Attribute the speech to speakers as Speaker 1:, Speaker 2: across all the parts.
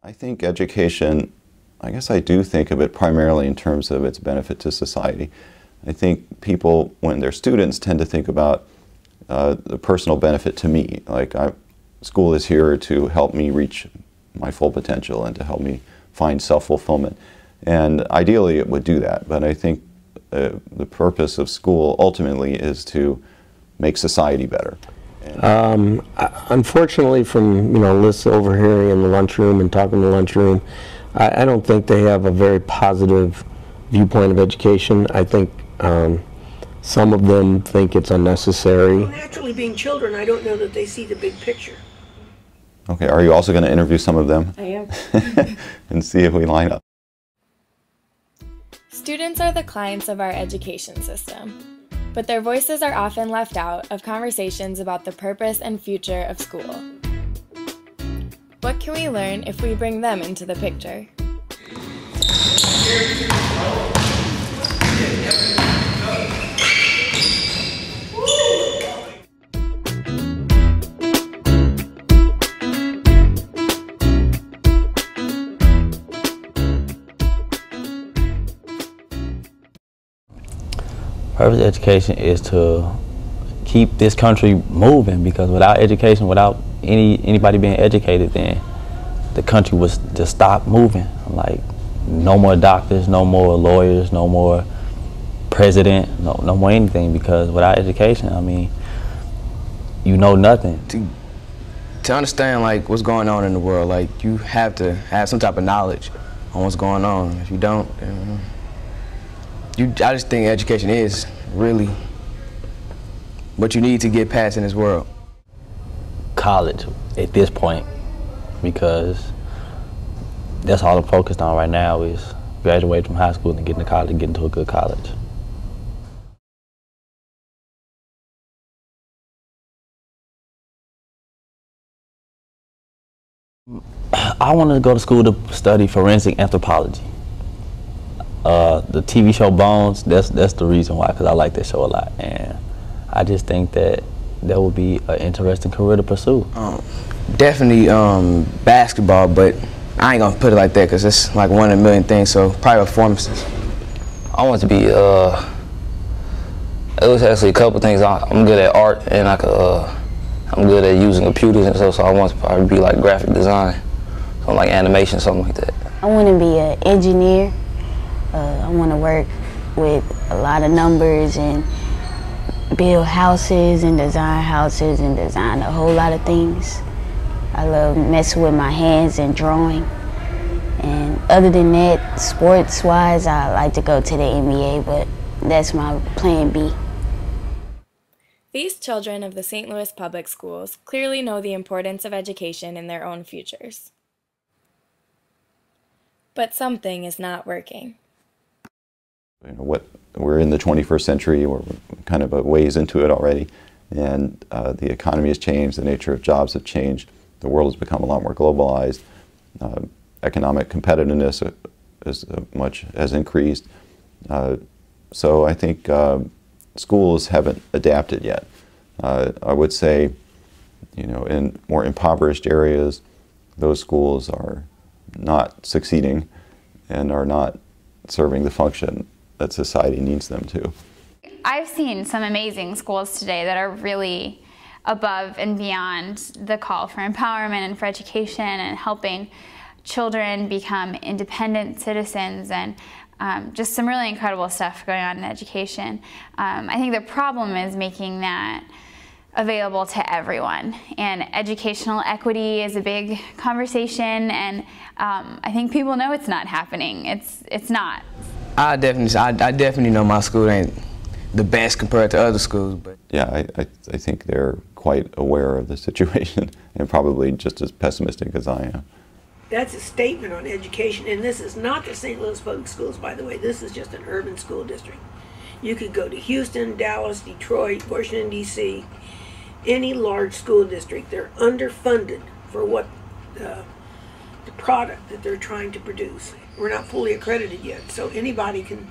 Speaker 1: I think education, I guess I do think of it primarily in terms of its benefit to society. I think people, when they're students, tend to think about the personal benefit to me. Like, school is here to help me reach my full potential and to help me find self-fulfillment. And ideally it would do that, but I think the purpose of school ultimately is to make society better.
Speaker 2: Unfortunately, from lists over here in the lunchroom and talking in the lunchroom, I don't think they have a very positive viewpoint of education. I think some of them think it's unnecessary.
Speaker 3: Well, naturally, being children, I don't know that they see the big picture.
Speaker 1: Okay, are you also going to interview some of them?
Speaker 3: I am.
Speaker 1: And see if we line up.
Speaker 4: Students are the clients of our education system, but their voices are often left out of conversations about the purpose and future of school. What can we learn if we bring them into the picture?
Speaker 5: Purpose of education is to keep this country moving, because without education, without anybody being educated, then the country would just stop moving. Like, no more doctors, no more lawyers, no more president, no more anything, because without education, I mean, you know nothing.
Speaker 6: To understand like what's going on in the world, like you have to have some type of knowledge on what's going on. If you don't, I just think education is really what you need to get past in this world.
Speaker 5: College at this point, because that's all I'm focused on right now, is graduate from high school and get into college and get into a good college. I wanted to go to school to study forensic anthropology. The TV show Bones, that's the reason why, because I like that show a lot, and I just think that would be an interesting career to pursue.
Speaker 6: Definitely basketball, but I ain't gonna put it like that because it's like one in a million things, so probably performances.
Speaker 7: I want to be, it was actually a couple things. I'm good at art, and I'm good at using computers and stuff, so I want to probably be like graphic design, something like animation, something like that.
Speaker 8: I want to be an engineer. I want to work with a lot of numbers and build houses and design a whole lot of things. I love messing with my hands and drawing. And other than that, sports-wise, I like to go to the NBA, but that's my plan B.
Speaker 4: These children of the St. Louis Public Schools clearly know the importance of education in their own futures. But something is not working.
Speaker 1: We're in the 21st century, we're kind of a ways into it already, and the economy has changed, the nature of jobs have changed, the world has become a lot more globalized, economic competitiveness has increased. So I think schools haven't adapted yet. I would say, in more impoverished areas, those schools are not succeeding and are not serving the function that society needs them to.
Speaker 9: I've seen some amazing schools today that are really above and beyond the call for empowerment and for education and helping children become independent citizens, and just some really incredible stuff going on in education. I think the problem is making that available to everyone, and educational equity is a big conversation, and I think people know it's not happening. It's not.
Speaker 6: I definitely know my school ain't the best compared to other schools, but
Speaker 1: yeah, I think they're quite aware of the situation and probably just as pessimistic as I am.
Speaker 3: That's a statement on education, and this is not the St. Louis Public Schools, by the way. This is just an urban school district. You could go to Houston, Dallas, Detroit, Washington, D.C., any large school district. They're underfunded for what the product that they're trying to produce. We're not fully accredited yet, so anybody can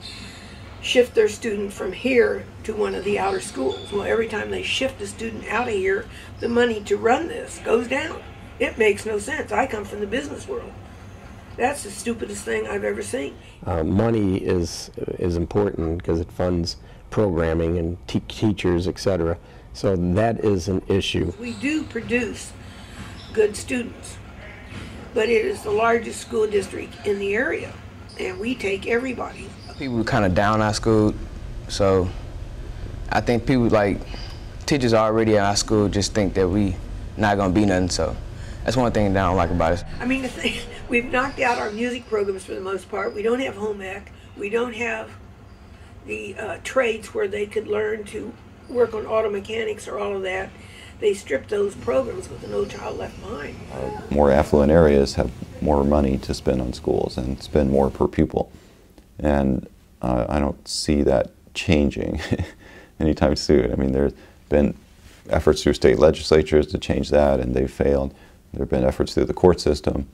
Speaker 3: shift their student from here to one of the outer schools. Well, every time they shift a student out of here, the money to run this goes down. It makes no sense. I come from the business world. That's the stupidest thing I've ever seen.
Speaker 2: Money is important because it funds programming and teachers, etc. So that is an issue.
Speaker 3: We do produce good students, but it is the largest school district in the area, and we take everybody.
Speaker 6: People kind of down our school, so I think people like teachers already at our school just think that we not gonna be nothing. So that's one thing that I don't like about us.
Speaker 3: I mean, we've knocked out our music programs for the most part. We don't have home ec. We don't have the trades where they could learn to work on auto mechanics or all of that. They stripped those programs with No Child Left Behind.
Speaker 1: More affluent areas have more money to spend on schools and spend more per pupil. And I don't see that changing anytime soon. I mean, there's been efforts through state legislatures to change that, and they've failed. There have been efforts through the court system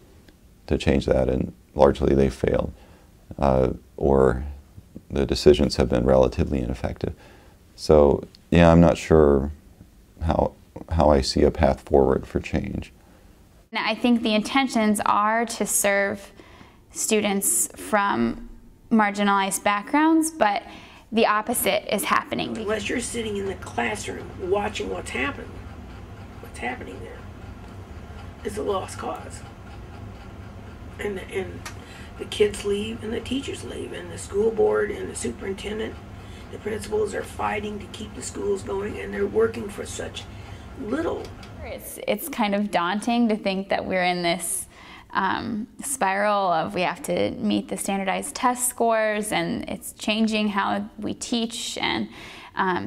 Speaker 1: to change that, and largely they failed. Or the decisions have been relatively ineffective. So, yeah, I'm not sure how I see a path forward for change.
Speaker 9: I think the intentions are to serve students from marginalized backgrounds, but the opposite is happening.
Speaker 3: Unless you're sitting in the classroom watching what's happening there, it's a lost cause. And the kids leave, and the teachers leave, and the school board and the superintendent, the principals are fighting to keep the schools going, and they're working for such little.
Speaker 9: It's kind of daunting to think that we're in this spiral of we have to meet the standardized test scores, and it's changing how we teach, and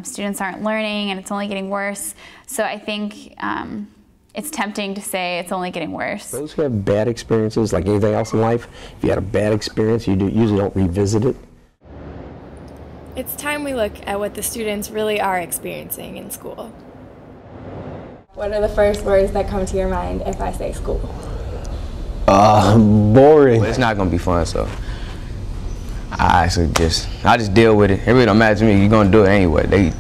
Speaker 9: students aren't learning, and it's only getting worse. So I think it's tempting to say it's only getting worse.
Speaker 2: Those who have bad experiences, like anything else in life, if you had a bad experience, you usually don't revisit it.
Speaker 4: It's time we look at what the students really are experiencing in school. What are the first words that come to your mind if I say school?
Speaker 2: Boring.
Speaker 6: It's not gonna be fun, so I just deal with it. It really don't matter to me. You're gonna do it anyway.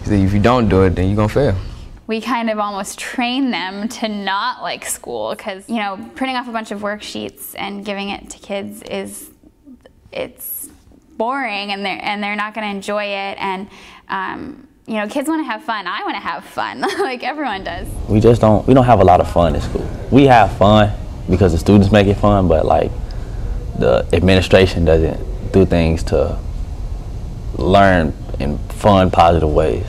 Speaker 6: If you don't do it, then you're gonna fail.
Speaker 9: We kind of almost train them to not like school because, you know, printing off a bunch of worksheets and giving it to kids it's boring, and they're not going to enjoy it. And you know, kids want to have fun. I want to have fun, like everyone does.
Speaker 5: We don't have a lot of fun in school. We have fun because the students make it fun, but like the administration doesn't do things to learn in fun, positive ways.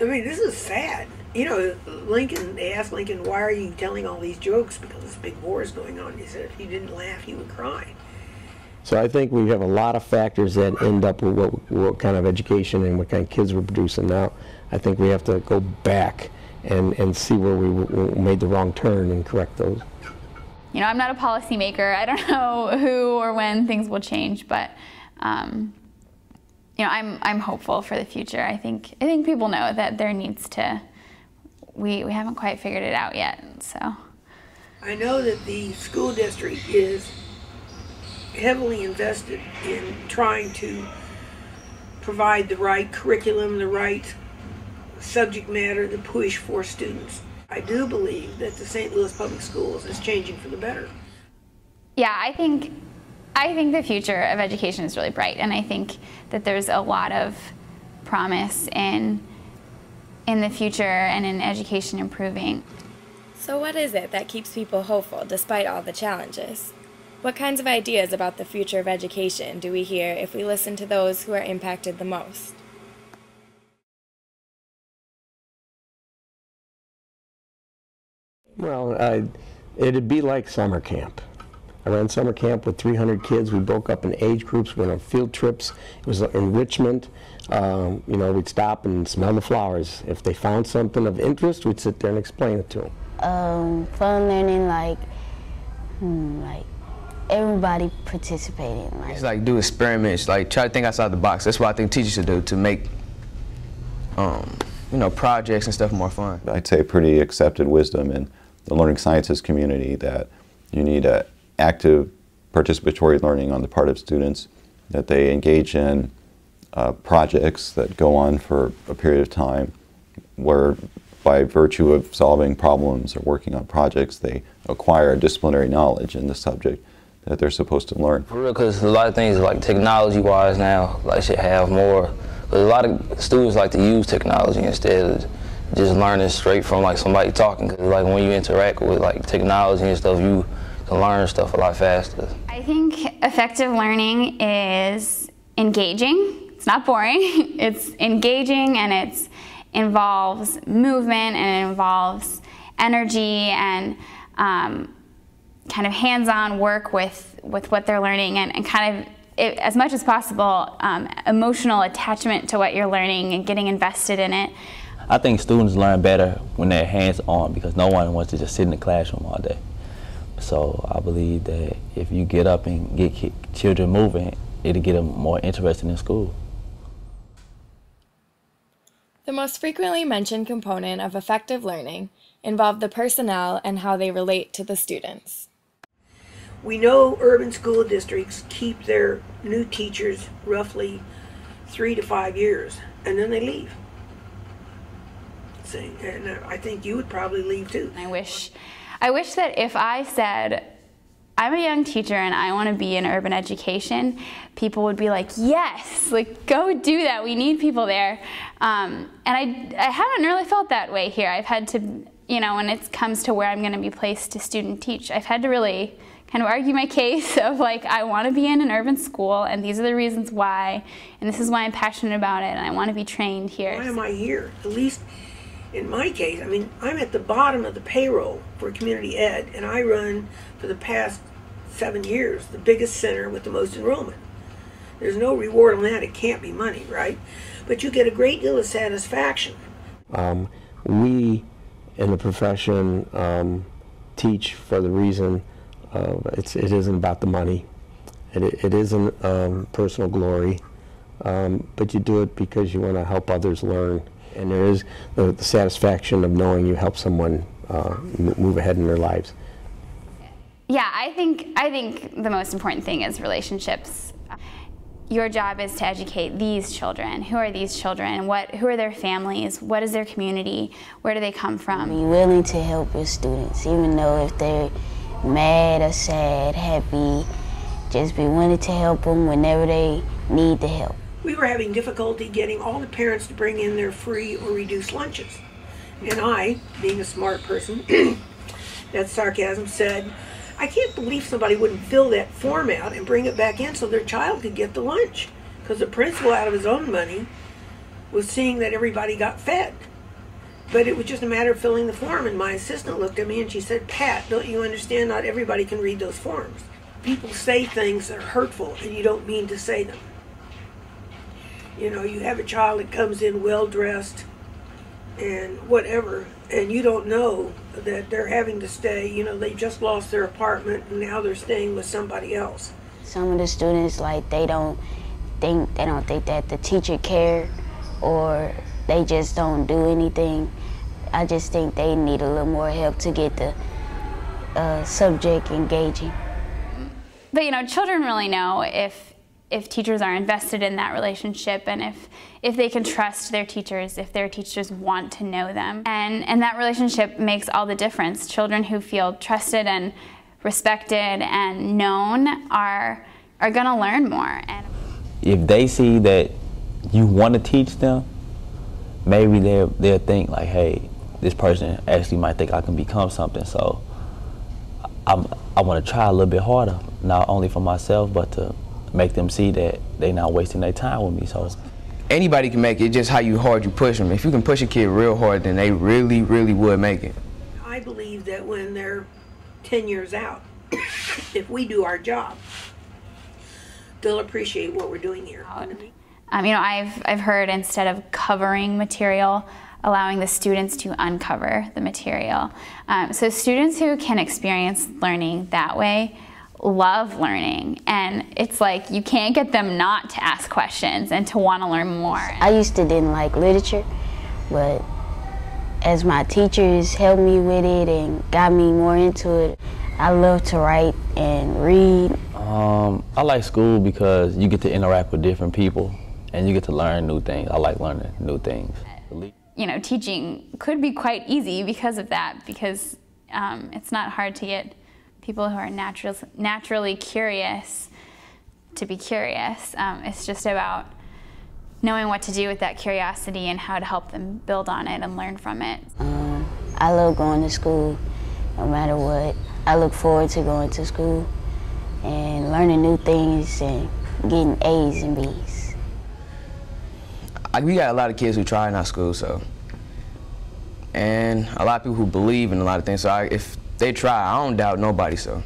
Speaker 3: I mean, this is sad. You know, they asked Lincoln, why are you telling all these jokes? Because this big war is going on. He said if he didn't laugh, he would cry.
Speaker 2: So I think we have a lot of factors that end up with what kind of education and what kind of kids we're producing now. I think we have to go back and see where we made the wrong turn and correct those.
Speaker 9: You know, I'm not a policymaker. I don't know who or when things will change, but you know, I'm hopeful for the future. I think people know that there needs to. We haven't quite figured it out yet, so.
Speaker 3: I know that the school district is heavily invested in trying to provide the right curriculum, the right subject matter to push for students. I do believe that the St. Louis Public Schools is changing for the better.
Speaker 9: Yeah, I think the future of education is really bright, and I think that there's a lot of promise in the future and in education improving.
Speaker 4: So what is it that keeps people hopeful despite all the challenges? What kinds of ideas about the future of education do we hear if we listen to those who are impacted the most?
Speaker 2: Well, it'd be like summer camp. I ran summer camp with 300 kids. We broke up in age groups, went on field trips. It was enrichment. You know, we'd stop and smell the flowers. If they found something of interest, we'd sit there and explain it to them.
Speaker 8: Fun learning, like everybody participating.
Speaker 6: It's like do experiments, like try to think outside the box. That's what I think teachers should do to make, you know, projects and stuff more fun.
Speaker 1: I'd say pretty accepted wisdom in the learning sciences community that you need active participatory learning on the part of students, that they engage in projects that go on for a period of time where by virtue of solving problems or working on projects, they acquire disciplinary knowledge in the subject that they're supposed to learn.
Speaker 7: For real, because a lot of things like technology-wise now, like should have more. Because a lot of students like to use technology instead of just learning straight from like somebody talking. Because like when you interact with like technology and stuff, you can learn stuff a lot faster. I
Speaker 9: think effective learning is engaging. It's not boring. It's engaging, and it involves movement, and it involves energy and kind of hands-on work with what they're learning, and kind of, as much as possible, emotional attachment to what you're learning and getting invested in it.
Speaker 5: I think students learn better when they're hands-on, because no one wants to just sit in the classroom all day. So I believe that if you get up and get children moving, it'll get them more interested in school.
Speaker 4: The most frequently mentioned component of effective learning involved the personnel and how they relate to the students.
Speaker 3: We know urban school districts keep their new teachers roughly 3 to 5 years, and then they leave. And I think you would probably leave too.
Speaker 9: I wish that if I said, I'm a young teacher and I want to be in urban education, people would be like, yes, like go do that. We need people there. And I haven't really felt that way here. I've had to, you know, when it comes to where I'm going to be placed to student teach, I've had to really kind of argue my case of like, I want to be in an urban school and these are the reasons why, and this is why I'm passionate about it, and I want to be trained here.
Speaker 3: Why am I here? At least in my case, I mean, I'm at the bottom of the payroll for community ed, and I run for the past 7 years the biggest center with the most enrollment. There's no reward on that. It can't be money, right? But you get a great deal of satisfaction.
Speaker 2: We in the profession teach for the reason it isn't about the money. It isn't personal glory, but you do it because you want to help others learn. And there is the satisfaction of knowing you help someone move ahead in their lives.
Speaker 9: Yeah, I think the most important thing is relationships. Your job is to educate these children. Who are these children? Who are their families? What is their community? Where do they come from?
Speaker 8: Be willing to help your students, even though if they're mad or sad, happy, just be willing to help them whenever they need the help.
Speaker 3: We were having difficulty getting all the parents to bring in their free or reduced lunches. And I, being a smart person, that's sarcasm, said, I can't believe somebody wouldn't fill that form out and bring it back in so their child could get the lunch. Because the principal, out of his own money, was seeing that everybody got fed. But it was just a matter of filling the form, and my assistant looked at me and she said, Pat, don't you understand not everybody can read those forms? People say things that are hurtful and you don't mean to say them. You know, you have a child that comes in well-dressed and whatever, and you don't know that they're having to stay, you know, they just lost their apartment and now they're staying with somebody else.
Speaker 8: Some of the students, like, they don't think that the teacher care, or they just don't do anything. I just think they need a little more help to get the subject engaging.
Speaker 9: But you know, children really know if teachers are invested in that relationship, and if they can trust their teachers, if their teachers want to know them. And that relationship makes all the difference. Children who feel trusted and respected and known are gonna learn more. And
Speaker 5: if they see that you want to teach them, maybe they'll think like, hey, this person actually might think I can become something, so I want to try a little bit harder, not only for myself, but to make them see that they're not wasting their time with me. So
Speaker 6: anybody can make it, just how hard you push them. If you can push a kid real hard, then they really, really would make it.
Speaker 3: I believe that when they're 10 years out, if we do our job, they'll appreciate what we're doing here.
Speaker 9: You know, I've heard, instead of covering material, allowing the students to uncover the material. So students who can experience learning that way love learning, and it's like you can't get them not to ask questions and to want to learn more.
Speaker 8: I used to didn't like literature, but as my teachers helped me with it and got me more into it, I love to write and read.
Speaker 5: I like school because you get to interact with different people and you get to learn new things. I like learning new things.
Speaker 9: you know, teaching could be quite easy because of that, because it's not hard to get people who are naturally curious to be curious. It's just about knowing what to do with that curiosity and how to help them build on it and learn from it.
Speaker 8: I love going to school no matter what. I look forward to going to school and learning new things and getting A's and B's.
Speaker 6: We got a lot of kids who try in our school, so, and a lot of people who believe in a lot of things. So if they try, I don't doubt nobody. So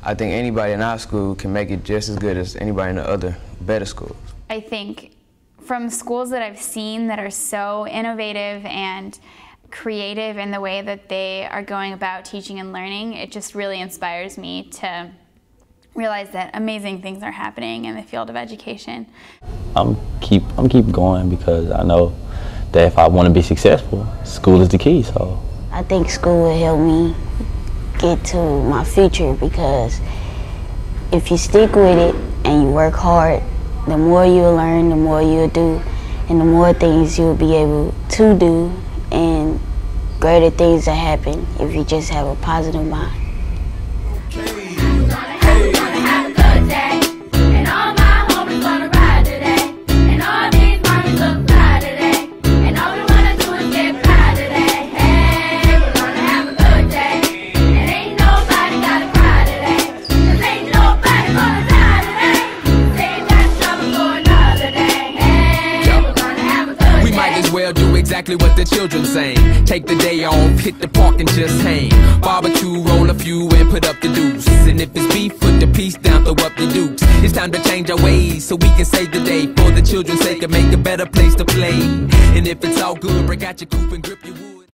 Speaker 6: I think anybody in our school can make it just as good as anybody in the other better schools.
Speaker 9: I think from schools that I've seen that are so innovative and creative in the way that they are going about teaching and learning, it just really inspires me to realize that amazing things are happening in the field of education.
Speaker 5: I'm keep going because I know that if I want to be successful, school is the key. So
Speaker 8: I think school will help me get to my future, because if you stick with it and you work hard, the more you'll learn, the more you'll do, and the more things you'll be able to do, and greater things will happen if you just have a positive mind.
Speaker 10: Exactly what the children saying. Take the day off, hit the park and just hang. Barbecue, roll a few and put up the deuce. And if it's beef, put the piece down, throw up the dukes. It's time to change our ways so we can save the day. For the children's sake and make a better place to play. And if it's all good, break out your coupe and grip your wood.